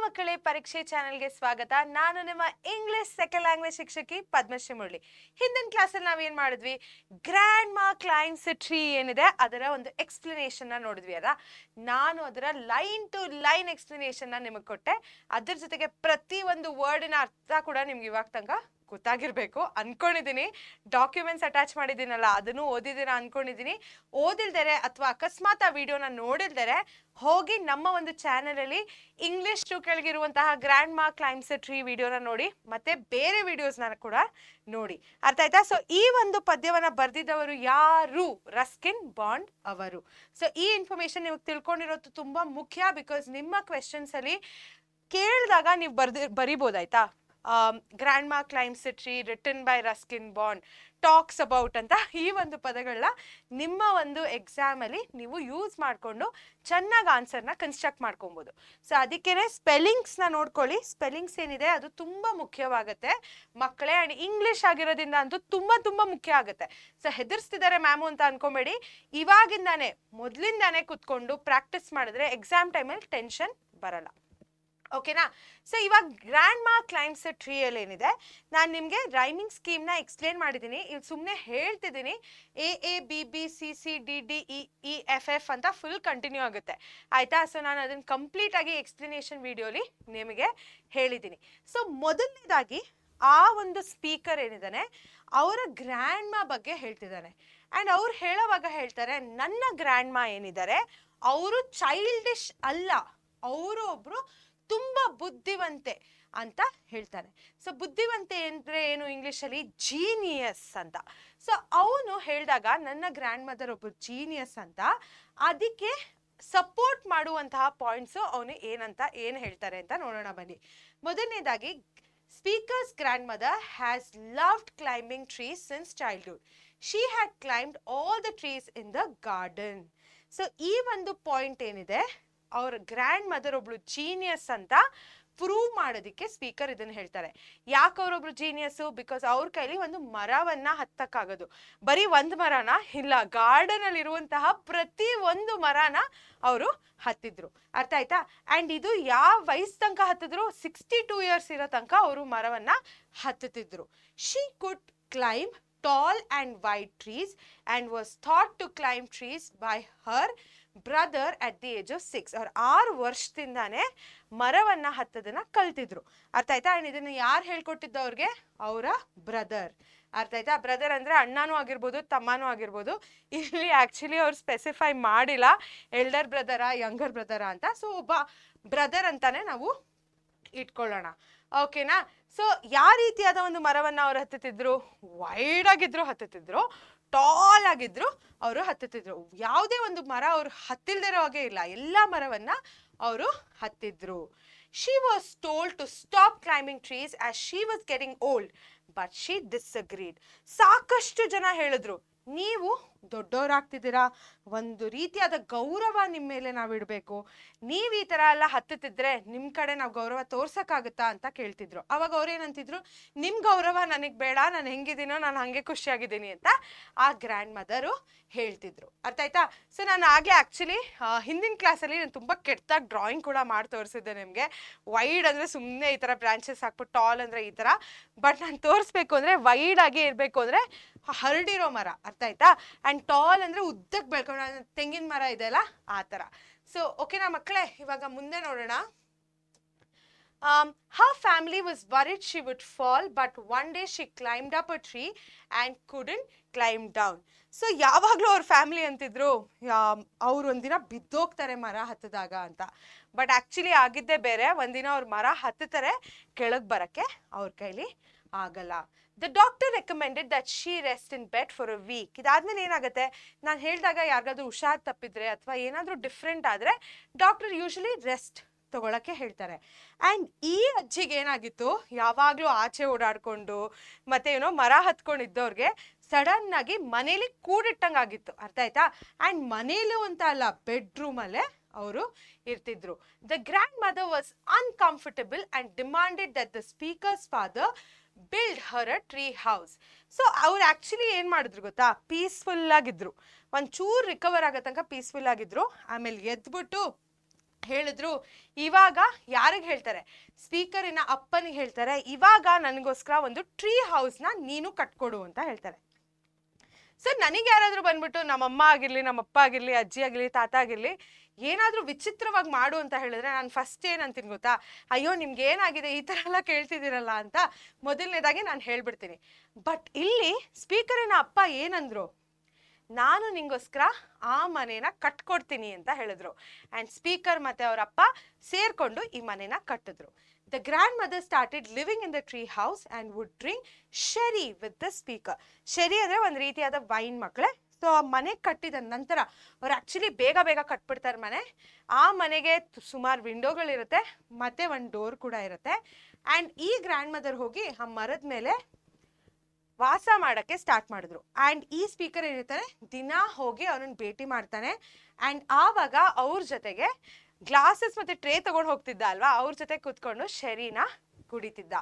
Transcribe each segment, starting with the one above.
ಮಕ್ಕಳೇ ಪರೀಕ್ಷೆ ಚಾನೆಲ್ಗೆ ಸ್ವಾಗತ. ನಾನು ನಿಮ್ಮ ಇಂಗ್ಲಿಷ್ ಸೆಕೆಂಡ್ ಲ್ಯಾಂಗ್ವೇಜ್ ಶಿಕ್ಷಕಿ ಪದ್ಮಶ್ರೀ ಮುರಳಿ. ಹಿಂದಿನ ಕ್ಲಾಸಲ್ಲಿ ನಾವೇನ್ ಮಾಡಿದ್ವಿ, ಗ್ರ್ಯಾಂಡ್ ಮಾ ಕ್ಲೈಮ್ಸ್ ಎ ಟ್ರೀ ಏನಿದೆ ಅದರ ಒಂದು ಎಕ್ಸ್ಪ್ಲನೇಷನ್ ನೋಡಿದ್ವಿ ಅಲ್ಲ. ನಾನು ಅದರ ಲೈನ್ ಟು ಲೈನ್ ಎಕ್ಸ್ಪ್ಲನೇಷನ್ ನಿಮಗೆ ಕೊಟ್ಟೆ. ಅದ್ರ ಜೊತೆಗೆ ಪ್ರತಿ ಒಂದು ವರ್ಡಿನ ಅರ್ಥ ಕೂಡ ನಿಮ್ಗೆ ಇವಾಗ ತನಕ ಗೊತ್ತಾಗಿರ್ಬೇಕು ಅನ್ಕೊಂಡಿದ್ದೀನಿ. ಡಾಕ್ಯುಮೆಂಟ್ಸ್ ಅಟ್ಯಾಚ್ ಮಾಡಿದ್ದೀನಲ್ಲ ಅದನ್ನು ಓದಿದ್ದೀರಾ ಅನ್ಕೊಂಡಿದ್ದೀನಿ. ಓದಿಲ್ದರೆ ಅಥವಾ ಅಕಸ್ಮಾತ್ ಆ ವಿಡಿಯೋನ ನೋಡಿಲ್ದರೆ ಹೋಗಿ ನಮ್ಮ ಒಂದು ಚಾನಲಲ್ಲಿ ಇಂಗ್ಲಿಷ್ ಟು ಕೆಳಗಿರುವಂತಹ ಗ್ರ್ಯಾಂಡ್ ಮಾ ಕ್ಲೈಮ್ಸ್ ಎ ಟ್ರೀ ವಿಡಿಯೋನ ನೋಡಿ, ಮತ್ತೆ ಬೇರೆ ವಿಡಿಯೋಸ್ನ ಕೂಡ ನೋಡಿ. ಅರ್ಥ ಆಯ್ತಾ? ಸೊ ಈ ಒಂದು ಪದ್ಯವನ್ನ ಬರೆದಿದ್ದವರು ಯಾರು? ರಸ್ಕಿನ್ ಬಾಂಡ್ ಅವರು. ಸೊ ಈ ಇನ್ಫಾರ್ಮೇಶನ್ ನೀವು ತಿಳ್ಕೊಂಡಿರೋದು ತುಂಬಾ ಮುಖ್ಯ. ಬಿಕಾಸ್ ನಿಮ್ಮ ಕ್ವೆಶನ್ಸ್ ಅಲ್ಲಿ ಕೇಳಿದಾಗ ನೀವು ಬರಿಬೋದಾಯ್ತಾ. ಗ್ರ್ಯಾಂಡ್ ಮಾ climbs a tree written by Ruskin bond talks about ಅಂತ ಈ ಒಂದು ಪದಗಳನ್ನ ನಿಮ್ಮ ಒಂದು ಎಕ್ಸಾಮ್ ಅಲ್ಲಿ ನೀವು ಯೂಸ್ ಮಾಡಿಕೊಂಡು ಚೆನ್ನಾಗಿ ಆನ್ಸರ್ನ ಕನ್ಸ್ಟ್ರಕ್ಟ್ ಮಾಡ್ಕೊಬೋದು. ಸೊ ಅದಕ್ಕೇನೆ ಸ್ಪೆಲ್ಲಿಂಗ್ಸ್ನ ನೋಡ್ಕೊಳ್ಳಿ. ಸ್ಪೆಲ್ಲಿಂಗ್ಸ್ ಏನಿದೆ ಅದು ತುಂಬಾ ಮುಖ್ಯವಾಗುತ್ತೆ ಮಕ್ಕಳೇ. ಅಂಡ್ ಇಂಗ್ಲಿಷ್ ಆಗಿರೋದ್ರಿಂದ ಅಂತೂ ತುಂಬಾ ಮುಖ್ಯ ಆಗುತ್ತೆ. ಸೊ ಹೆದರ್ಸ್ತಿದ್ದಾರೆ ಮ್ಯಾಮು ಅಂತ ಅನ್ಕೊಂಬೇಡಿ. ಇವಾಗಿಂದಾನೆ ಮೊದಲಿಂದಾನೆ ಕುತ್ಕೊಂಡು ಪ್ರಾಕ್ಟೀಸ್ ಮಾಡಿದ್ರೆ ಎಕ್ಸಾಮ್ ಟೈಮಲ್ಲಿ ಟೆನ್ಷನ್ ಬರಲ್ಲ. ಓಕೆನಾ? ಸೊ ಇವಾಗ ಗ್ರ್ಯಾಂಡ್ ಮಾ ಕ್ಲೈಮ್ಸ್ ಎ ಟ್ರೀ ಅಲ್ಲಿ ಏನಿದೆ, ನಾನು ನಿಮಗೆ ರೈಮಿಂಗ್ ಸ್ಕೀಮ್ನ ಎಕ್ಸ್ಪ್ಲೇನ್ ಮಾಡಿದ್ದೀನಿ. ಇಲ್ಲಿ ಸುಮ್ಮನೆ ಹೇಳ್ತಿದ್ದೀನಿ. AABBCCDDEEFF ಅಂತ ಫುಲ್ ಕಂಟಿನ್ಯೂ ಆಗುತ್ತೆ ಆಯ್ತಾ. ಸೊ ನಾನು ಅದನ್ನ ಕಂಪ್ಲೀಟ್ ಆಗಿ ಎಕ್ಸ್ಪ್ಲನೇಷನ್ ವಿಡಿಯೋಲಿ ನಿಮಗೆ ಹೇಳಿದ್ದೀನಿ. ಸೊ ಮೊದಲನೇದಾಗಿ ಆ ಒಂದು ಸ್ಪೀಕರ್ ಏನಿದ್ದಾನೆ ಅವರ ಗ್ರ್ಯಾಂಡ್ ಮಾ ಬಗ್ಗೆ ಹೇಳ್ತಿದ್ದಾನೆ. ಆ್ಯಂಡ್ ಅವ್ರು ಹೇಳೋವಾಗ ಹೇಳ್ತಾರೆ, ನನ್ನ ಗ್ರ್ಯಾಂಡ್ ಮಾ ಏನಿದ್ದಾರೆ ಅವರು ಚೈಲ್ಡಿಶ್ ಅಲ್ಲ, ಅವರು ಒಬ್ರು ತುಂಬಾ ಬುದ್ಧಿವಂತೆ ಅಂತ ಹೇಳ್ತಾನೆ. ಸೊ ಬುದ್ಧಿವಂತೆ ಅಂದ್ರೆ ಏನು ಇಂಗ್ಲಿಷಲ್ಲಿ? ಜೀನಿಯಸ್ ಅಂತ. ಸೊ ಅವನು ಹೇಳಿದಾಗ ನನ್ನ ಗ್ರ್ಯಾಂಡ್ ಮದರ್ ಒಬ್ಬರು ಜೀನಿಯಸ್ ಅಂತ, ಅದಕ್ಕೆ ಸಪೋರ್ಟ್ ಮಾಡುವಂತಹ ಪಾಯಿಂಟ್ಸು ಅವನು ಏನು ಹೇಳ್ತಾರೆ ಅಂತ ನೋಡೋಣ ಬನ್ನಿ. ಮೊದಲನೇದಾಗಿ, speakers grandmother has loved climbing trees since childhood. She had climbed all the trees in the garden. So ಈ ಒಂದು ಪಾಯಿಂಟ್ ಏನಿದೆ, ಅವ್ರ ಗ್ರ್ಯಾಂಡ್ ಮದರ್ ಒಬ್ಳು ಜೀನಿಯಸ್ ಅಂತ ಪ್ರೂವ್ ಮಾಡೋದಕ್ಕೆ ಸ್ಪೀಕರ್ ಇದನ್ನ ಹೇಳ್ತಾರೆ. ಯಾಕೆ ಅವರೊಬ್ರು ಜೀನಿಯಸ್ಸು? ಬಿಕಾಸ್ ಅವ್ರ ಕೈಲಿ ಒಂದು ಮರವನ್ನ ಹತ್ತಕ್ಕಾಗೋದು. ಬರೀ ಒಂದು ಮರನ ಇಲ್ಲ, ಗಾರ್ಡನ್ ಅಲ್ಲಿ ಇರುವಂತಹ ಪ್ರತಿ ಒಂದು ಮರನ ಅವರು ಹತ್ತಿದ್ರು. ಅರ್ಥ ಆಯ್ತಾ? ಅಂಡ್ ಇದು ಯಾವ ವಯಸ್ಸು ತನಕ ಹತ್ತಿದ್ರು? 62 ಇಯರ್ಸ್ ಇರೋ ತನಕ ಅವರು ಮರವನ್ನ ಹತ್ತುತ್ತಿದ್ರು. She could climb tall and wide trees and was thought to climb trees by her brother at the age of 6. ಅವ್ರು 6 ವರ್ಷದಿಂದಾನೇ ಮರವನ್ನ ಹತ್ತದನ್ನ ಕಲ್ತಿದ್ರು. ಅರ್ಥ ಆಯ್ತಾ? ಅಂಡ್ ಇದನ್ನ ಯಾರು ಹೇಳ್ಕೊಟ್ಟಿದ್ದು ಅವ್ರಿಗೆ? ಅವರ ಬ್ರದರ್. ಅರ್ಥ ಆಯ್ತಾ? ಬ್ರದರ್ ಅಂದ್ರೆ ಅಣ್ಣನೂ ಆಗಿರ್ಬೋದು, ತಮ್ಮನೂ ಆಗಿರ್ಬೋದು. ಇಲ್ಲಿ ಆಕ್ಚುಲಿ ಅವ್ರು ಸ್ಪೆಸಿಫೈ ಮಾಡಿಲ್ಲ ಎಲ್ಡರ್ ಬ್ರದರಾ ಯಂಗರ್ ಬ್ರದರಾ ಅಂತ. ಸೊ ಒಬ್ಬ ಬ್ರದರ್ ಅಂತಾನೆ ನಾವು ಇಟ್ಕೊಳ್ಳೋಣ. ಓಕೆನಾ? ಸೊ ಯಾವ ರೀತಿಯಾದ ಒಂದು ಮರವನ್ನ ಅವ್ರು ಹತ್ತುತ್ತಿದ್ರು? ವೈಡ್ ಆಗಿದ್ರು ಹತ್ತುತ್ತಿದ್ರು, ಟಾಲ್ ಆಗಿದ್ರು ಅವರು ಹತ್ತುತ್ತಿದ್ರು. ಯಾವುದೇ ಒಂದು ಮರ ಅವ್ರು ಹತ್ತಿಲ್ದಿರೋ ಹಾಗೆ ಇಲ್ಲ, ಎಲ್ಲ ಮರವನ್ನ ಅವರು ಹತ್ತಿದ್ರು. She was told to stop climbing trees as she was getting old, but she disagreed. ಸಾಕಷ್ಟು ಜನ ಹೇಳಿದ್ರು, ನೀವು ದೊಡ್ಡವರಾಗ್ತಿದ್ದೀರಾ, ಒಂದು ರೀತಿಯಾದ ಗೌರವ ನಿಮ್ಮ ಮೇಲೆ ನಾವು ಇಡಬೇಕು, ನೀವು ಈ ಥರ ಎಲ್ಲ ಹತ್ತುತ್ತಿದ್ರೆ ನಿಮ್ಮ ಕಡೆ ನಾವು ಗೌರವ ತೋರ್ಸೋಕ್ಕಾಗುತ್ತಾ ಅಂತ ಕೇಳ್ತಿದ್ರು. ಅವಾಗ ಅವ್ರು ಏನಂತಿದ್ರು, ನಿಮ್ಮ ಗೌರವ ನನಗೆ ಬೇಡ, ನಾನು ಹೆಂಗಿದ್ದೀನೋ ನಾನು ಹಾಗೆ ಖುಷಿಯಾಗಿದ್ದೀನಿ ಅಂತ ಆ ಗ್ರ್ಯಾಂಡ್ ಮದರು ಹೇಳ್ತಿದ್ರು. ಅರ್ಥ ಆಯ್ತಾ? ಸೊ ನಾನು ಆಗಲೇ ಆ್ಯಕ್ಚುಲಿ ಹಿಂದಿನ ಕ್ಲಾಸಲ್ಲಿ ನಾನು ತುಂಬ ಕೆಟ್ಟದಾಗಿ ಡ್ರಾಯಿಂಗ್ ಕೂಡ ಮಾಡಿ ತೋರಿಸಿದ್ದೆ ನಿಮಗೆ. ವೈಡ್ ಅಂದರೆ ಸುಮ್ಮನೆ ಈ ಥರ ಬ್ರಾಂಚಸ್ ಹಾಕ್ಬಿಟ್ಟು, ಟಾಲ್ ಅಂದರೆ ಈ ಥರ. ಬಟ್ ನಾನು ತೋರಿಸ್ಬೇಕು ಅಂದರೆ ವೈಡ್ ಆಗಿ ಇರಬೇಕು ಅಂದರೆ ಹರಡಿರೋ ಮರ. ಅರ್ಥ ಆಯ್ತಾ? ಆ್ಯಂಡ್ ಟಾಲ್ ಅಂದರೆ ಉದ್ದಕ್ಕೆ ಬೆಳ್ಕೊಂಡು, ತೆಂಗಿನ ಮರ ಇದೆಯಲ್ಲ ಆ ಥರ. ಸೊ ಓಕೆನಾ ಮಕ್ಕಳೇ, ಇವಾಗ ಮುಂದೆ ನೋಡೋಣ. Her family was worried she would fall, but one day she climbed up a tree and couldn't climb down. So ಯಾವಾಗಲೂ ಅವ್ರ ಫ್ಯಾಮಿಲಿ ಅಂತಿದ್ರು ಅವ್ರು ಒಂದಿನ ಬಿದ್ದೋಗ್ತಾರೆ ಮರ ಹತ್ತಿದಾಗ ಅಂತ. ಬಟ್ ಆ್ಯಕ್ಚುಲಿ ಆಗಿದ್ದೇ ಬೇರೆ. ಒಂದಿನ ಅವ್ರ ಮರ ಹತ್ತುತ್ತಾರೆ, ಕೆಳಗೆ ಬರೋಕ್ಕೆ ಅವ್ರ ಕೈಲಿ ಆಗಲ್ಲ. The doctor recommended that she rest in bed for a week. ಇದಾದ್ಮೇಲೆ ಏನಾಗುತ್ತೆ, ನಾನು ಹೇಳಿದಾಗ ಯಾರಿಗಾದ್ರೂ ಹುಷಾರ್ ತಪ್ಪಿದ್ರೆ ಅಥವಾ ಏನಾದರೂ ಡಿಫ್ರೆಂಟ್ ಆದರೆ ಡಾಕ್ಟರ್ ಯೂಶಲಿ ರೆಸ್ಟ್ ತಗೊಳಕ್ಕೆ ಹೇಳ್ತಾರೆ. ಆ್ಯಂಡ್ ಈ ಅಜ್ಜಿಗೆ ಏನಾಗಿತ್ತು, ಯಾವಾಗಲೂ ಆಚೆ ಓಡಾಡಿಕೊಂಡು ಮತ್ತೆ ಏನೋ ಮರ ಹತ್ಕೊಂಡಿದ್ದವ್ರಿಗೆ ಸಡನ್ ಆಗಿ ಮನೇಲಿ ಕೂಡಿಟ್ಟಂಗಾಗಿತ್ತು. ಅರ್ಥ ಆಯ್ತಾ? ಆ್ಯಂಡ್ ಮನೇಲೂ ಅಂತ ಅಲ್ಲ, ಬೆಡ್ರೂಮಲ್ಲೇ ಅವರು ಇರ್ತಿದ್ರು. The grandmother was uncomfortable and demanded that the speaker's father build her a tree house. So ಅವ್ರು ಆ್ಯಕ್ಚುಲಿ ಏನು ಮಾಡಿದ್ರು ಗೊತ್ತಾ, ಪೀಸ್ಫುಲ್ ಆಗಿದ್ರು, ಒಂಚೂರು ರಿಕವರ್ ಆಗೋ ತನಕ ಪೀಸ್ಫುಲ್ ಆಗಿದ್ರು. ಆಮೇಲೆ ಎದ್ಬಿಟ್ಟು ಹೇಳಿದ್ರು, ಇವಾಗ ಯಾರಿಗೆ ಹೇಳ್ತಾರೆ, ಸ್ಪೀಕರಿನ ಅಪ್ಪನಿಗೆ ಹೇಳ್ತಾರೆ, ಇವಾಗ ನನಗೋಸ್ಕರ ಒಂದು ಟ್ರೀ ಹೌಸ್ನ ನೀನು ಕಟ್ಕೊಡು ಅಂತ ಹೇಳ್ತಾರೆ. ಸೊ ನನಗೆ ಯಾರಾದರೂ ಬಂದ್ಬಿಟ್ಟು ನಮ್ಮಮ್ಮ ಆಗಿರಲಿ, ನಮ್ಮಪ್ಪ ಆಗಿರಲಿ, ಅಜ್ಜಿ ಆಗಿರಲಿ, ತಾತ ಆಗಿರಲಿ ಏನಾದರೂ ವಿಚಿತ್ರವಾಗಿ ಮಾಡು ಅಂತ ಹೇಳಿದ್ರೆ ನಾನು ಫಸ್ಟ್ ಏನಂತೀನಿ ಗೊತ್ತಾ, ಅಯ್ಯೋ ನಿಮ್ಗೆ ಏನಾಗಿದೆ ಈ ಥರ ಎಲ್ಲ ಕೇಳ್ತಿದ್ದೀರಲ್ಲ ಅಂತ ಮೊದಲನೇದಾಗಿ ನಾನು ಹೇಳ್ಬಿಡ್ತೀನಿ. ಬಟ್ ಇಲ್ಲಿ ಸ್ಪೀಕರಿನ ಅಪ್ಪ ಏನಂದ್ರು, ನಾನು ನಿಂಗೋಸ್ಕರ ಆ ಮನೇನ ಕಟ್ಕೊಡ್ತೀನಿ ಅಂತ ಹೇಳಿದ್ರು. ಆ್ಯಂಡ್ ಸ್ಪೀಕರ್ ಮತ್ತು ಅವರ ಅಪ್ಪ ಸೇರಿಕೊಂಡು ಈ ಮನೇನ ಕಟ್ಟಿದ್ರು. The grandmother started living in the tree house and would drink sherry with the speaker. Sherry ಅಂದರೆ ಒಂದು ರೀತಿಯಾದ ವೈನ್ ಮಕ್ಕಳೇ. ಸೊ ಆ ಮನೆ ಕಟ್ಟಿದ ನಂತರ ಅವ್ರು ಆ್ಯಕ್ಚುಲಿ ಬೇಗ ಬೇಗ ಕಟ್ಬಿಡ್ತಾರೆ ಮನೆ. ಆ ಮನೆಗೆ ಸುಮಾರು ವಿಂಡೋಗಳಿರುತ್ತೆ ಮತ್ತು ಒಂದು ಡೋರ್ ಕೂಡ ಇರುತ್ತೆ. ಆ್ಯಂಡ್ ಈ ಗ್ರ್ಯಾಂಡ್ ಮದರ್ ಹೋಗಿ ಆ ಮರದ ಮೇಲೆ ವಾಸ ಮಾಡೋಕ್ಕೆ ಸ್ಟಾರ್ಟ್ ಮಾಡಿದ್ರು. ಆ್ಯಂಡ್ ಈ ಸ್ಪೀಕರ್ ಏನಿರ್ತಾನೆ ದಿನ ಹೋಗಿ ಅವನನ್ನು ಭೇಟಿ ಮಾಡ್ತಾನೆ. ಆ್ಯಂಡ್ ಆವಾಗ ಅವ್ರ ಜೊತೆಗೆ ಗ್ಲಾಸಸ್ ಮತ್ತು ಟ್ರೇ ತೊಗೊಂಡು ಹೋಗ್ತಿದ್ದ ಅಲ್ವಾ, ಅವ್ರ ಜೊತೆ ಕೂತ್ಕೊಂಡು ಶೆರಿನ ಕುಡಿತಿದ್ದ.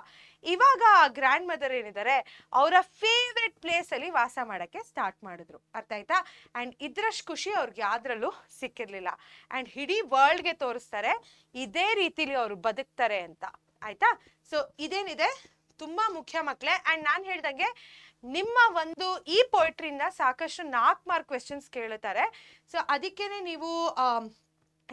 ಇವಾಗ ಆ ಗ್ರ್ಯಾಂಡ್ ಮದರ್ ಏನಿದ್ದಾರೆ ಅವರ ಫೇವ್ರೆಟ್ ಪ್ಲೇಸಲ್ಲಿ ವಾಸ ಮಾಡೋಕ್ಕೆ ಸ್ಟಾರ್ಟ್ ಮಾಡಿದ್ರು. ಅರ್ಥ ಆಯ್ತಾ? ಆ್ಯಂಡ್ ಇದರಷ್ಟು ಖುಷಿ ಅವ್ರಿಗೆ ಯಾವ್ದ್ರಲ್ಲೂ ಸಿಕ್ಕಿರಲಿಲ್ಲ. ಆ್ಯಂಡ್ ಇಡೀ ವರ್ಲ್ಡ್ಗೆ ತೋರಿಸ್ತಾರೆ ಇದೇ ರೀತಿಲಿ ಅವರು ಬದುಕ್ತಾರೆ ಅಂತ. ಆಯ್ತಾ? ಸೊ ಇದೇನಿದೆ ತುಂಬ ಮುಖ್ಯ ಮಕ್ಕಳೇ. ಆ್ಯಂಡ್ ನಾನು ಹೇಳ್ದಂಗೆ ನಿಮ್ಮ ಒಂದು ಈ ಪೋಯಿಟ್ರಿಯಿಂದ ಸಾಕಷ್ಟು 4 ಮಾರ್ಕ್ ಕ್ವೆಶನ್ಸ್ ಕೇಳುತ್ತಾರೆ. ಸೊ ಅದಕ್ಕೇನೆ ನೀವು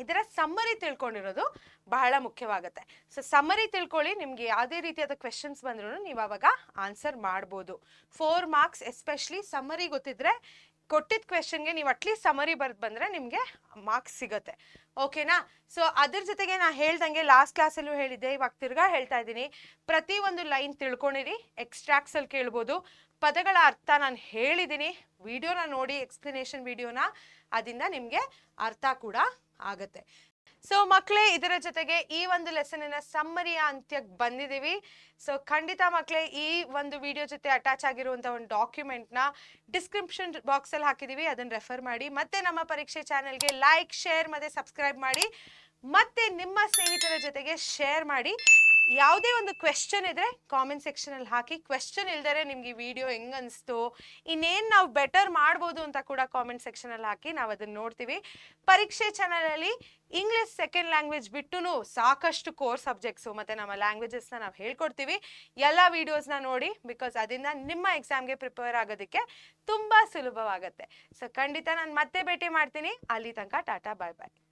ಇದರ ಸಮ್ಮರಿ ತಿಳ್ಕೊಂಡಿರೋದು ಬಹಳ ಮುಖ್ಯವಾಗುತ್ತೆ. ಸೊ ಸಮ್ಮರಿ ತಿಳ್ಕೊಳ್ಳಿ, ನಿಮಗೆ ಯಾವುದೇ ರೀತಿಯಾದ ಕ್ವೆಶನ್ಸ್ ಬಂದ್ರೂ ನೀವು ಅವಾಗ ಆನ್ಸರ್ ಮಾಡ್ಬೋದು. 4 ಮಾರ್ಕ್ಸ್ ಎಸ್ಪೆಷಲಿ ಸಮ್ಮರಿ ಗೊತ್ತಿದ್ರೆ, ಕೊಟ್ಟಿದ್ದ ಕ್ವೆಶನ್ಗೆ ನೀವು ಅಟ್ಲೀಸ್ಟ್ ಸಮರಿ ಬರೆದು ಬಂದರೆ ನಿಮಗೆ ಮಾರ್ಕ್ಸ್ ಸಿಗುತ್ತೆ. ಓಕೆನಾ? ಸೊ ಅದ್ರ ಜೊತೆಗೆ ನಾನು ಹೇಳ್ದಂಗೆ ಲಾಸ್ಟ್ ಕ್ಲಾಸಲ್ಲೂ ಹೇಳಿದ್ದೆ, ಇವಾಗ ತಿರ್ಗಾ ಹೇಳ್ತಾ ಇದ್ದೀನಿ, ಪ್ರತಿಯೊಂದು ಲೈನ್ ತಿಳ್ಕೊಂಡಿರಿ. ಎಕ್ಸ್ಟ್ರಾಕ್ಟ್ಸಲ್ಲಿ ಕೇಳ್ಬೋದು. ಪದಗಳ ಅರ್ಥ ನಾನು ಹೇಳಿದ್ದೀನಿ, ವಿಡಿಯೋನ ನೋಡಿ, ಎಕ್ಸ್ಪ್ಲನೇಷನ್ ವಿಡಿಯೋನ, ಅದರಿಂದ ನಿಮಗೆ ಅರ್ಥ ಕೂಡ ಆಗುತ್ತೆ. ಸೊ ಮಕ್ಕಳೇ, ಇದರ ಜೊತೆಗೆ ಈ ಒಂದು ಲೆಸನಿನ ಸಮ್ಮರಿಯ ಅಂತ್ಯಕ್ಕೆ ಬಂದಿದ್ದೀವಿ. ಸೊ ಖಂಡಿತ ಮಕ್ಕಳೇ, ಈ ಒಂದು ವಿಡಿಯೋ ಜೊತೆ ಅಟ್ಯಾಚ್ ಆಗಿರುವಂಥ ಒಂದು ಡಾಕ್ಯುಮೆಂಟ್ನ ಡಿಸ್ಕ್ರಿಪ್ಷನ್ ಬಾಕ್ಸಲ್ಲಿ ಹಾಕಿದ್ದೀವಿ, ಅದನ್ನು ರೆಫರ್ ಮಾಡಿ. ಮತ್ತೆ ನಮ್ಮ ಪರೀಕ್ಷೆ ಚಾನೆಲ್ಗೆ ಲೈಕ್, ಶೇರ್ ಮತ್ತು ಸಬ್ಸ್ಕ್ರೈಬ್ ಮಾಡಿ. ಮತ್ತೆ ನಿಮ್ಮ ಸ್ನೇಹಿತರ ಜೊತೆಗೆ ಶೇರ್ ಮಾಡಿ. ಯಾವುದೇ ಒಂದು ಕ್ವೆಶ್ಚನ್ ಇದ್ದರೆ ಕಾಮೆಂಟ್ ಸೆಕ್ಷನಲ್ಲಿ ಹಾಕಿ. ಕ್ವೆಶ್ಚನ್ ಇಲ್ದರೆ ನಿಮ್ಗೆ ಈ ವಿಡಿಯೋ ಹೆಂಗೆ ಅನಿಸ್ತು, ಇನ್ನೇನು ನಾವು ಬೆಟರ್ ಮಾಡ್ಬೋದು ಅಂತ ಕೂಡ ಕಾಮೆಂಟ್ ಸೆಕ್ಷನಲ್ಲಿ ಹಾಕಿ, ನಾವು ಅದನ್ನು ನೋಡ್ತೀವಿ. ಪರೀಕ್ಷೆ ಚಾನಲಲ್ಲಿ ಇಂಗ್ಲಿಷ್ ಸೆಕೆಂಡ್ ಲ್ಯಾಂಗ್ವೇಜ್ ಬಿಟ್ಟು ಸಾಕಷ್ಟು ಕೋರ್ ಸಬ್ಜೆಕ್ಟ್ಸು ಮತ್ತು ನಮ್ಮ ಲ್ಯಾಂಗ್ವೇಜಸ್ನ ನಾವು ಹೇಳ್ಕೊಡ್ತೀವಿ. ಎಲ್ಲ ವೀಡಿಯೋಸ್ನ ನೋಡಿ, ಬಿಕಾಸ್ ಅದರಿಂದ ನಿಮ್ಮ ಎಕ್ಸಾಮ್ಗೆ ಪ್ರಿಪೇರ್ ಆಗೋದಕ್ಕೆ ತುಂಬ ಸುಲಭವಾಗುತ್ತೆ. ಸೊ ಖಂಡಿತ ನಾನು ಮತ್ತೆ ಭೇಟಿ ಮಾಡ್ತೀನಿ. ಅಲ್ಲಿ ತನಕ ಟಾಟಾ, ಬಾಯ್ ಬಾಯ್.